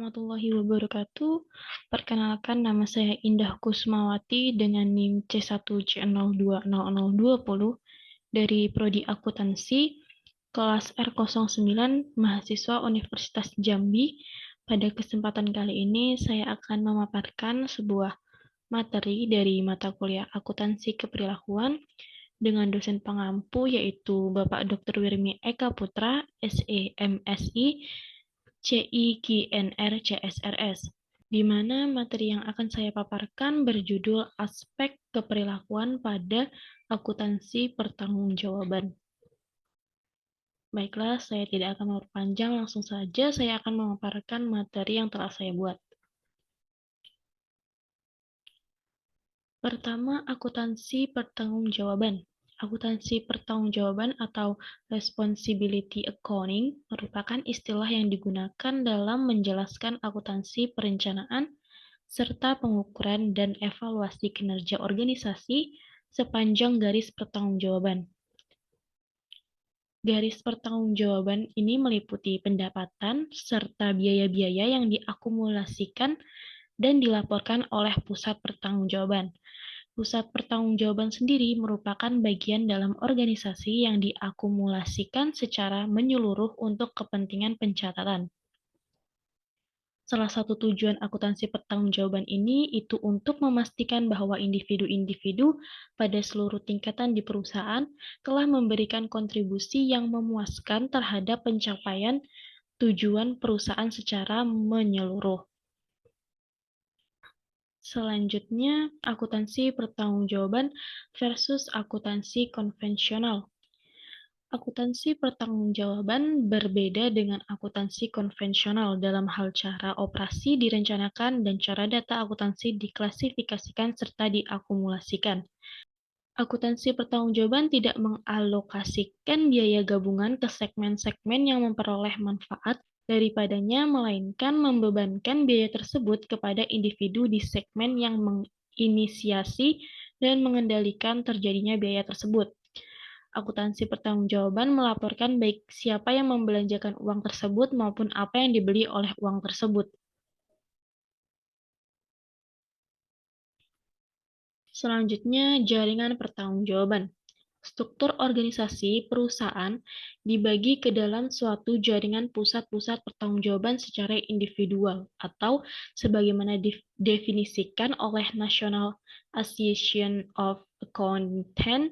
warahmatullahi wabarakatuh. Perkenalkan, nama saya Indah Kusmawati dengan NIM C1C020020 dari Prodi Akuntansi kelas R09 mahasiswa Universitas Jambi. Pada kesempatan kali ini saya akan memaparkan sebuah materi dari mata kuliah Akuntansi Keperilakuan dengan dosen pengampu yaitu Bapak Dr. Wirmi Eka Putra, SE MSI, CIGNR CSRS, di mana materi yang akan saya paparkan berjudul Aspek Keperilakuan pada Akuntansi Pertanggungjawaban. Baiklah, saya tidak akan memperpanjang, langsung saja saya akan memaparkan materi yang telah saya buat. Pertama, akuntansi pertanggungjawaban. Akuntansi pertanggungjawaban atau responsibility accounting merupakan istilah yang digunakan dalam menjelaskan akuntansi perencanaan serta pengukuran dan evaluasi kinerja organisasi sepanjang garis pertanggungjawaban. Garis pertanggungjawaban ini meliputi pendapatan serta biaya-biaya yang diakumulasikan dan dilaporkan oleh pusat pertanggungjawaban. Pusat pertanggungjawaban sendiri merupakan bagian dalam organisasi yang diakumulasikan secara menyeluruh untuk kepentingan pencatatan. Salah satu tujuan akuntansi pertanggungjawaban ini itu untuk memastikan bahwa individu-individu pada seluruh tingkatan di perusahaan telah memberikan kontribusi yang memuaskan terhadap pencapaian tujuan perusahaan secara menyeluruh. Selanjutnya, akuntansi pertanggungjawaban versus akuntansi konvensional. Akuntansi pertanggungjawaban berbeda dengan akuntansi konvensional dalam hal cara operasi direncanakan dan cara data akuntansi diklasifikasikan serta diakumulasikan. Akuntansi pertanggungjawaban tidak mengalokasikan biaya gabungan ke segmen-segmen yang memperoleh manfaat daripadanya, melainkan membebankan biaya tersebut kepada individu di segmen yang menginisiasi dan mengendalikan terjadinya biaya tersebut. Akuntansi pertanggungjawaban melaporkan baik siapa yang membelanjakan uang tersebut maupun apa yang dibeli oleh uang tersebut. Selanjutnya, jaringan pertanggungjawaban. Struktur organisasi perusahaan dibagi ke dalam suatu jaringan pusat-pusat pertanggungjawaban secara individual atau sebagaimana didefinisikan oleh National Association of Accountants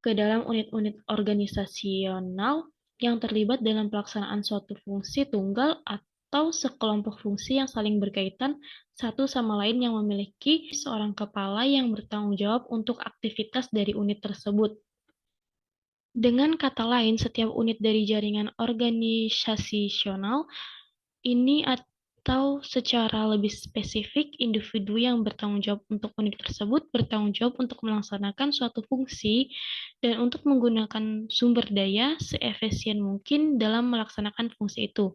ke dalam unit-unit organisasional yang terlibat dalam pelaksanaan suatu fungsi tunggal atau sekelompok fungsi yang saling berkaitan satu sama lain yang memiliki seorang kepala yang bertanggung jawab untuk aktivitas dari unit tersebut. Dengan kata lain, setiap unit dari jaringan organisasional ini atau secara lebih spesifik, individu yang bertanggung jawab untuk unit tersebut bertanggung jawab untuk melaksanakan suatu fungsi dan untuk menggunakan sumber daya seefisien mungkin dalam melaksanakan fungsi itu.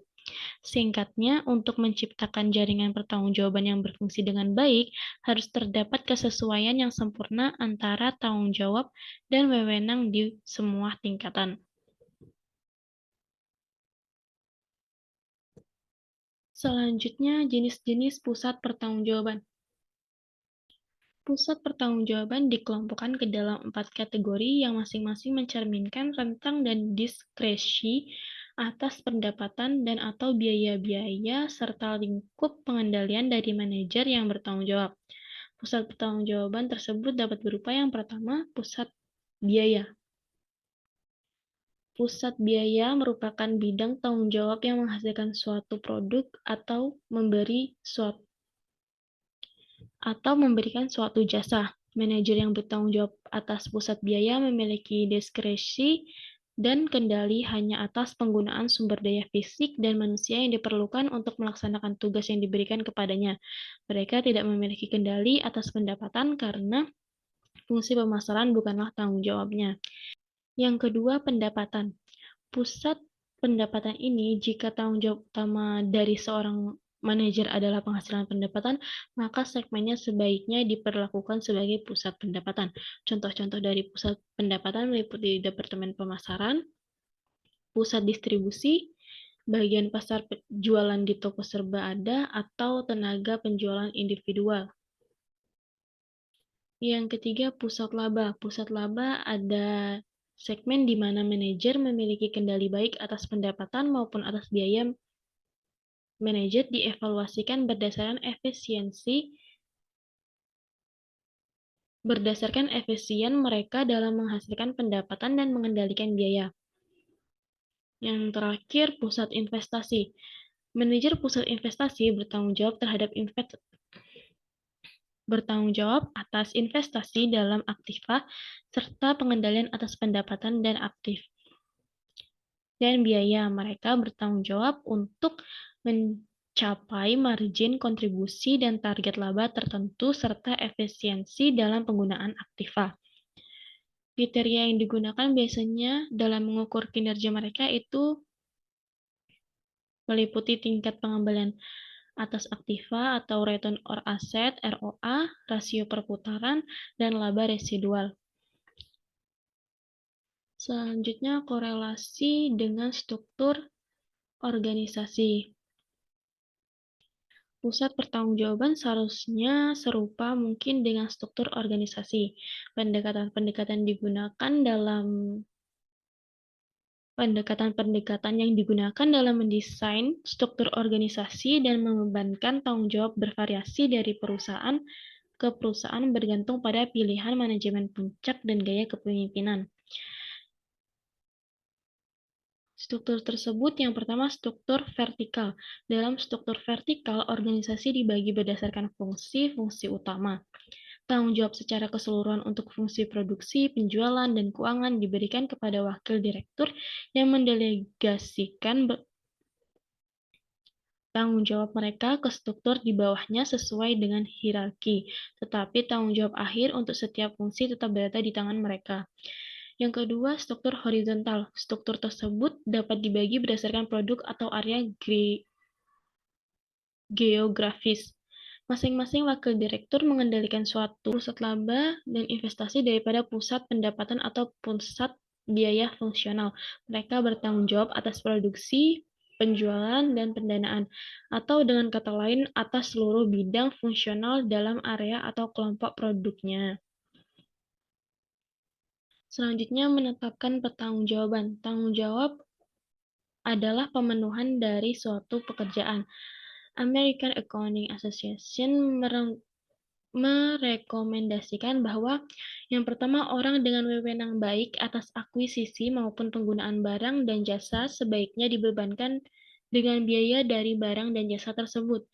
Singkatnya, untuk menciptakan jaringan pertanggungjawaban yang berfungsi dengan baik, harus terdapat kesesuaian yang sempurna antara tanggung jawab dan wewenang di semua tingkatan. Selanjutnya, jenis-jenis pusat pertanggungjawaban. Pusat pertanggungjawaban dikelompokkan ke dalam 4 kategori yang masing-masing mencerminkan rentang dan diskresi atas pendapatan dan atau biaya-biaya serta lingkup pengendalian dari manajer yang bertanggung jawab. Pusat pertanggungjawaban tersebut dapat berupa yang pertama, pusat biaya. Pusat biaya merupakan bidang tanggung jawab yang menghasilkan suatu produk atau memberikan suatu jasa. Manajer yang bertanggung jawab atas pusat biaya memiliki diskresi dan kendali hanya atas penggunaan sumber daya fisik dan manusia yang diperlukan untuk melaksanakan tugas yang diberikan kepadanya. Mereka tidak memiliki kendali atas pendapatan karena fungsi pemasaran bukanlah tanggung jawabnya. Yang kedua, pendapatan. Pusat pendapatan ini, jika tanggung jawab utama dari seorang manajer adalah penghasilan pendapatan, maka segmennya sebaiknya diperlakukan sebagai pusat pendapatan. Contoh-contoh dari pusat pendapatan meliputi Departemen Pemasaran, Pusat Distribusi, bagian pasar penjualan di toko serba ada, atau tenaga penjualan individual. Yang ketiga, pusat laba. Pusat laba ada segmen di mana manajer memiliki kendali baik atas pendapatan maupun atas biaya. Manajer dievaluasikan berdasarkan efisien mereka dalam menghasilkan pendapatan dan mengendalikan biaya. Yang terakhir, pusat investasi. Manajer pusat investasi bertanggung jawab atas investasi dalam aktiva serta pengendalian atas pendapatan dan biaya. Mereka bertanggung jawab untuk mencapai margin kontribusi dan target laba tertentu serta efisiensi dalam penggunaan aktiva. Kriteria yang digunakan biasanya dalam mengukur kinerja mereka itu meliputi tingkat pengembalian atas aktiva atau return on asset (ROA), rasio perputaran, dan laba residual. Selanjutnya, korelasi dengan struktur organisasi. Pusat pertanggungjawaban seharusnya serupa mungkin dengan struktur organisasi. Pendekatan-pendekatan yang digunakan dalam mendesain struktur organisasi dan membebankan tanggung jawab bervariasi dari perusahaan ke perusahaan bergantung pada pilihan manajemen puncak dan gaya kepemimpinan. Struktur tersebut yang pertama struktur vertikal. Dalam struktur vertikal, organisasi dibagi berdasarkan fungsi-fungsi utama. Tanggung jawab secara keseluruhan untuk fungsi produksi, penjualan, dan keuangan diberikan kepada wakil direktur yang mendelegasikan tanggung jawab mereka ke struktur di bawahnya sesuai dengan hierarki, tetapi tanggung jawab akhir untuk setiap fungsi tetap berada di tangan mereka. Yang kedua, struktur horizontal. Struktur tersebut dapat dibagi berdasarkan produk atau area geografis. Masing-masing wakil direktur mengendalikan suatu pusat laba dan investasi daripada pusat pendapatan atau pusat biaya fungsional. Mereka bertanggung jawab atas produksi, penjualan, dan pendanaan, atau dengan kata lain atas seluruh bidang fungsional dalam area atau kelompok produknya. Selanjutnya, menetapkan pertanggungjawaban. Tanggung jawab adalah pemenuhan dari suatu pekerjaan. American Accounting Association merekomendasikan bahwa yang pertama, orang dengan wewenang baik atas akuisisi maupun penggunaan barang dan jasa sebaiknya dibebankan dengan biaya dari barang dan jasa tersebut.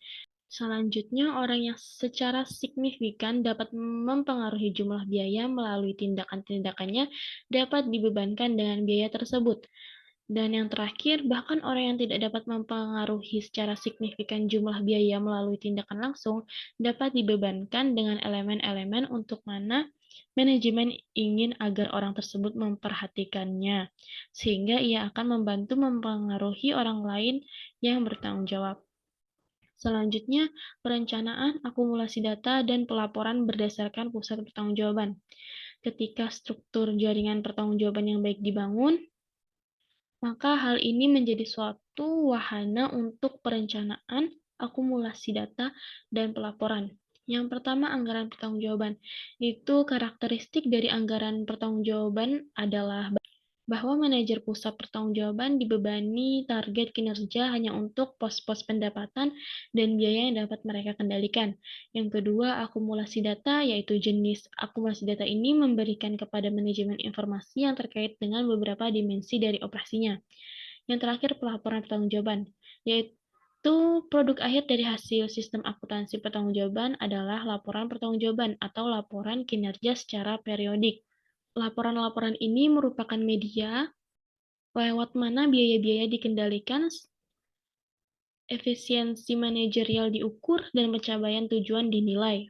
Selanjutnya, orang yang secara signifikan dapat mempengaruhi jumlah biaya melalui tindakan-tindakannya dapat dibebankan dengan biaya tersebut. Dan yang terakhir, bahkan orang yang tidak dapat mempengaruhi secara signifikan jumlah biaya melalui tindakan langsung dapat dibebankan dengan elemen-elemen untuk mana manajemen ingin agar orang tersebut memperhatikannya, sehingga ia akan membantu mempengaruhi orang lain yang bertanggung jawab. Selanjutnya, perencanaan, akumulasi data, dan pelaporan berdasarkan pusat pertanggungjawaban. Ketika struktur jaringan pertanggungjawaban yang baik dibangun, maka hal ini menjadi suatu wahana untuk perencanaan, akumulasi data, dan pelaporan. Yang pertama, anggaran pertanggungjawaban. Itu karakteristik dari anggaran pertanggungjawaban adalah bahwa manajer pusat pertanggungjawaban dibebani target kinerja hanya untuk pos-pos pendapatan dan biaya yang dapat mereka kendalikan. Yang kedua, akumulasi data, yaitu jenis akumulasi data ini memberikan kepada manajemen informasi yang terkait dengan beberapa dimensi dari operasinya. Yang terakhir, pelaporan pertanggungjawaban, yaitu produk akhir dari hasil sistem akuntansi pertanggungjawaban adalah laporan pertanggungjawaban atau laporan kinerja secara periodik. Laporan-laporan ini merupakan media lewat mana biaya-biaya dikendalikan, efisiensi manajerial diukur, dan pencapaian tujuan dinilai.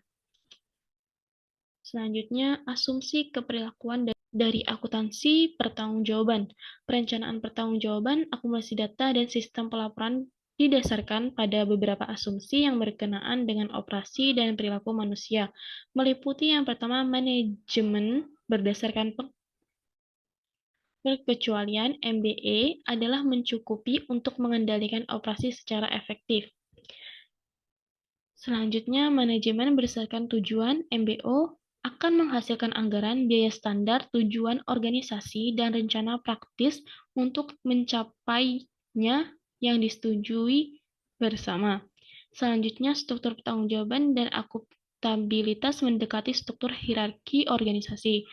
Selanjutnya, asumsi keperilakuan dari akuntansi pertanggungjawaban. Perencanaan pertanggungjawaban, akumulasi data, dan sistem pelaporan didasarkan pada beberapa asumsi yang berkenaan dengan operasi dan perilaku manusia, meliputi yang pertama manajemen berdasarkan Perkecualian MBE adalah mencukupi untuk mengendalikan operasi secara efektif. Selanjutnya, manajemen berdasarkan tujuan (MBO) akan menghasilkan anggaran, biaya standar, tujuan organisasi, dan rencana praktis untuk mencapainya yang disetujui bersama. Selanjutnya, struktur pertanggungjawaban dan akuntabilitas mendekati struktur hierarki organisasi.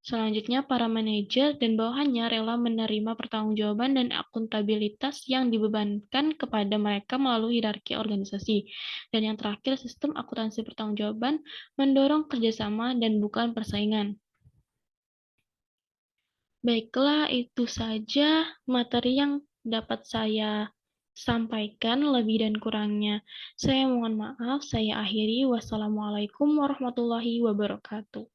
Selanjutnya, para manajer dan bawahannya rela menerima pertanggungjawaban dan akuntabilitas yang dibebankan kepada mereka melalui hierarki organisasi. Dan yang terakhir, sistem akuntansi pertanggungjawaban mendorong kerjasama dan bukan persaingan. Baiklah, itu saja materi yang dapat saya sampaikan. Lebih dan kurangnya saya mohon maaf. Saya akhiri. Wassalamualaikum warahmatullahi wabarakatuh.